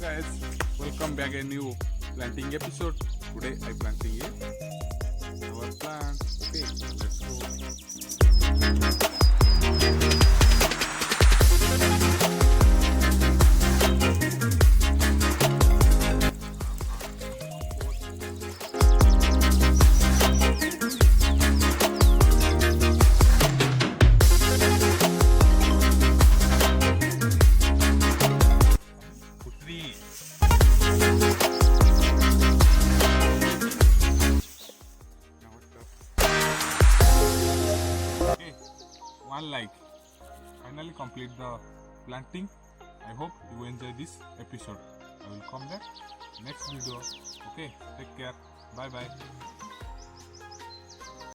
Hello guys, welcome back a new planting episode. Today I planting our plant. Okay, let's go. Putri. Okay, one like. Finally complete the planting. I hope you enjoy this episode. I will come back next video. Okay, take care. Bye bye.